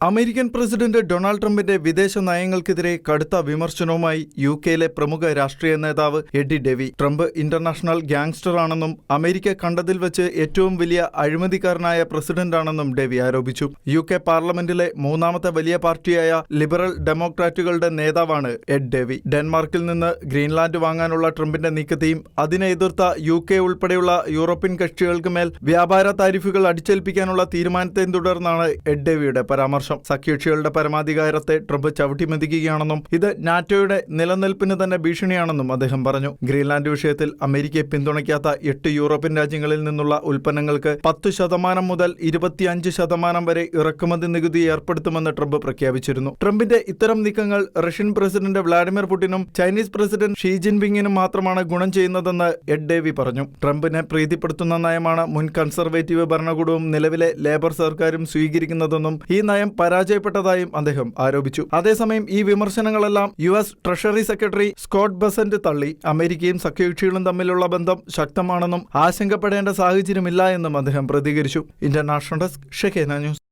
American president Donald ട്രംപിന്റെ വിദേശ നയങ്ങൾക്കെതിരെ കടുത്ത വിമർശനവുമായി യുകെയിലെ പ്രമുഖ രാഷ്ട്രീയ നേതാവ് എഡി ഡെവി. ട്രംപ് ഇന്റർനാഷണൽ ഗ്യാങ്സ്റ്ററാണെന്നും അമേരിക്ക കണ്ടതിൽ വെച്ച് ഏറ്റവും വലിയ അഴിമതിക്കാരനായ പ്രസിഡന്റാണെന്നും ഡെവി ആരോപിച്ചു. യുകെ പാർലമെന്റിലെ മൂന്നാമത്തെ വലിയ പാർട്ടിയായ ലിബറൽ ഡെമോക്രാറ്റുകളുടെ നേതാവാണ് എഡ് ഡെവി. ഡെൻമാർക്കിൽ നിന്ന് ഗ്രീൻലാൻഡ് വാങ്ങാനുള്ള ട്രംപിന്റെ നീക്കത്തെയും അതിനെ എതിർത്ത യുകെ ഉൾപ്പെടെയുള്ള യൂറോപ്യൻ കക്ഷികൾക്ക് മേൽ വ്യാപാര താരിഫുകൾ അടിച്ചേൽപ്പിക്കാനുള്ള തീരുമാനത്തെയും തുടർന്നാണ് എഡ് ഡെവിയുടെ പരാമർശം. സഖ്യകക്ഷികളുടെ പരമാധികാരത്തെ ട്രംപ് ചവിട്ടിമെതിക്കുകയാണെന്നും ഇത് നാറ്റോയുടെ നിലനിൽപ്പിന് തന്നെ ഭീഷണിയാണെന്നും അദ്ദേഹം പറഞ്ഞു. ഗ്രീൻലാൻഡ് വിഷയത്തിൽ അമേരിക്കയെ പിന്തുണയ്ക്കാത്ത 8 യൂറോപ്യൻ രാജ്യങ്ങളിൽ നിന്നുള്ള ഉൽപ്പന്നങ്ങൾക്ക് 10% മുതൽ 25% വരെ ഇറക്കുമതി നികുതി ഏർപ്പെടുത്തുമെന്ന് ട്രംപ് പ്രഖ്യാപിച്ചിരുന്നു. ട്രംപിന്റെ ഇത്തരം നീക്കങ്ങൾ റഷ്യൻ പ്രസിഡന്റ് വ്ളാഡിമിർ പുടിനും ചൈനീസ് പ്രസിഡന്റ് ഷീ ജിൻപിങ്ങിനും മാത്രമാണ് ഗുണം ചെയ്യുന്നതെന്ന് എഡ് ഡേവി പറഞ്ഞു. ട്രംപിനെ പ്രീതിപ്പെടുത്തുന്ന നയമാണ് മുൻ കൺസർവേറ്റീവ് ഭരണകൂടവും നിലവിലെ ലേബർ സർക്കാരും സ്വീകരിക്കുന്നതെന്നും ഈ നയം പരാജയപ്പെട്ടതായും അദ്ദേഹം ആരോപിച്ചു. അതേസമയം ഈ വിമർശനങ്ങളെല്ലാം US treasury secretary Scott Bessent തള്ളി. അമേരിക്കയും സഖ്യകക്ഷികളും തമ്മിലുള്ള ബന്ധം ശക്തമാണെന്നും ആശങ്കപ്പെടേണ്ട സാഹചര്യമില്ല എന്നും അദ്ദേഹം പ്രതികരിച്ചു. International desk, Shehena news.